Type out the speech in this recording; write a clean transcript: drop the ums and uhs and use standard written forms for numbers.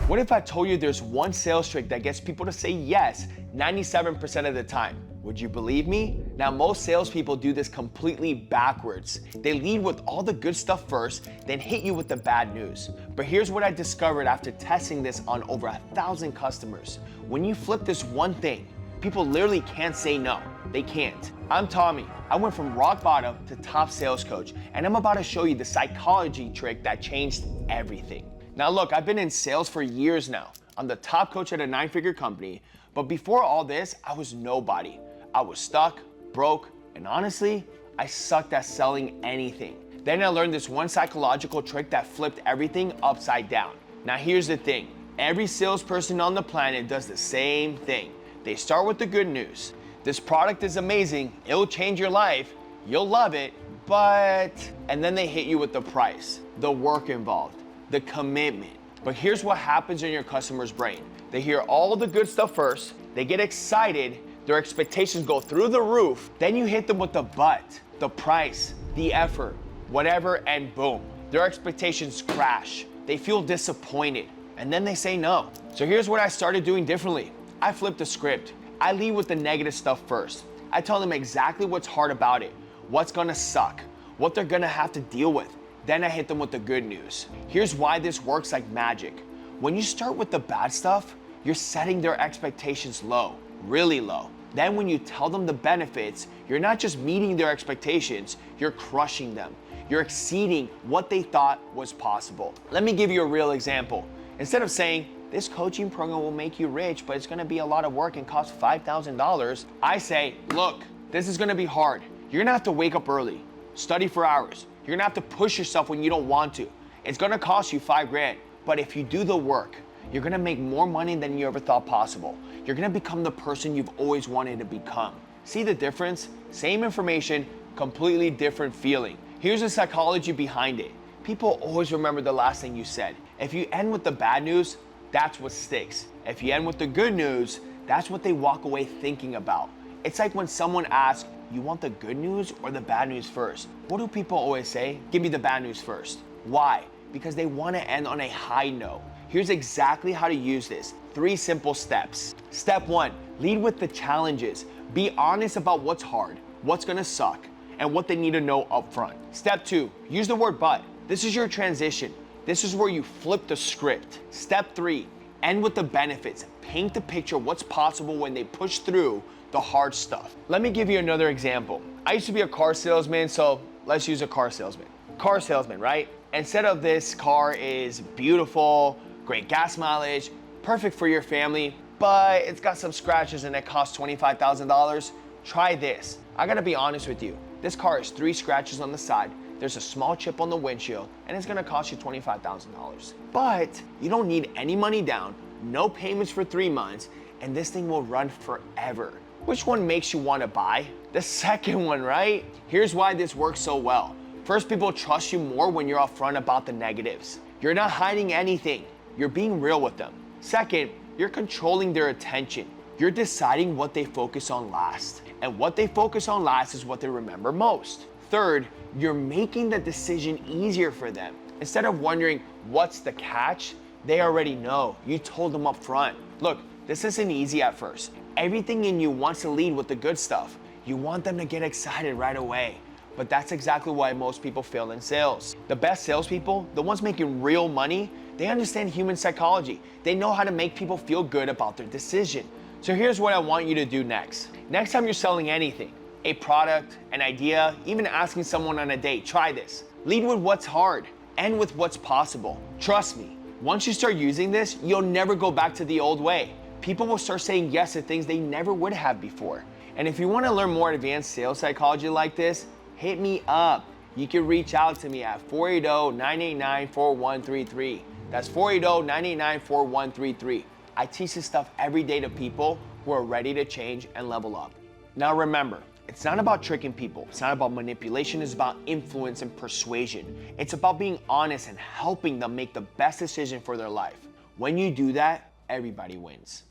What if I told you there's one sales trick that gets people to say yes 97% of the time? Would you believe me? Now, most salespeople do this completely backwards. They lead with all the good stuff first, then hit you with the bad news. But here's what I discovered after testing this on over 1,000 customers. When you flip this one thing, people literally can't say no. They can't. I'm Tommy. I went from rock bottom to top sales coach, and I'm about to show you the psychology trick that changed everything. Now look, I've been in sales for years now. I'm the top coach at a 9-figure company, but before all this, I was nobody. I was stuck, broke, and honestly, I sucked at selling anything. Then I learned this one psychological trick that flipped everything upside down. Now here's the thing. Every salesperson on the planet does the same thing. They start with the good news. This product is amazing, it'll change your life, you'll love it, but... And then they hit you with the price, the work involved, the commitment. But here's what happens in your customer's brain. They hear all the good stuff first, they get excited, their expectations go through the roof, then you hit them with the but, the price, the effort, whatever, and boom, their expectations crash. They feel disappointed, and then they say no. So here's what I started doing differently. I flipped the script. I lead with the negative stuff first. I tell them exactly what's hard about it, what's gonna suck, what they're gonna have to deal with. Then I hit them with the good news. Here's why this works like magic. When you start with the bad stuff, you're setting their expectations low, really low. Then when you tell them the benefits, you're not just meeting their expectations, you're crushing them. You're exceeding what they thought was possible. Let me give you a real example. Instead of saying, this coaching program will make you rich, but it's gonna be a lot of work and cost $5,000, I say, look, this is gonna be hard. You're gonna have to wake up early, study for hours. You're gonna have to push yourself when you don't want to. It's gonna cost you $5,000, but if you do the work, you're gonna make more money than you ever thought possible. You're gonna become the person you've always wanted to become. See the difference? Same information, completely different feeling. Here's the psychology behind it. People always remember the last thing you said. If you end with the bad news, that's what sticks. If you end with the good news, that's what they walk away thinking about. It's like when someone asks, you want the good news or the bad news first? What do people always say? Give me the bad news first. Why? Because they want to end on a high note. Here's exactly how to use this. 3 simple steps. Step 1, lead with the challenges. Be honest about what's hard, what's gonna suck, and what they need to know up front. Step 2, use the word but. This is your transition. This is where you flip the script. Step 3, end with the benefits. Paint the picture what's possible when they push through the hard stuff. Let me give you another example. I used to be a car salesman, so let's use a car salesman. Car salesman, right? Instead of this car is beautiful, great gas mileage, perfect for your family, but it's got some scratches and it costs $25,000, try this. I gotta be honest with you. This car has 3 scratches on the side, there's a small chip on the windshield, and it's gonna cost you $25,000. But you don't need any money down, no payments for 3 months, and this thing will run forever. Which one makes you wanna buy? The second one, right? Here's why this works so well. First, people trust you more when you're upfront about the negatives. You're not hiding anything, you're being real with them. Second, you're controlling their attention. You're deciding what they focus on last. And what they focus on last is what they remember most. Third, you're making the decision easier for them. Instead of wondering, what's the catch? They already know. You told them up front. Look, this isn't easy at first. Everything in you wants to lead with the good stuff. You want them to get excited right away. But that's exactly why most people fail in sales. The best salespeople, the ones making real money, they understand human psychology. They know how to make people feel good about their decision. So here's what I want you to do next. Next time you're selling anything, a product, an idea, even asking someone on a date, try this. Lead with what's hard, end with what's possible. Trust me, once you start using this, you'll never go back to the old way. People will start saying yes to things they never would have before. And if you want to learn more advanced sales psychology like this, hit me up. You can reach out to me at 480-989-4133. That's 480-989-4133. I teach this stuff every day to people who are ready to change and level up. Now remember, it's not about tricking people. It's not about manipulation. It's about influence and persuasion. It's about being honest and helping them make the best decision for their life. When you do that, everybody wins.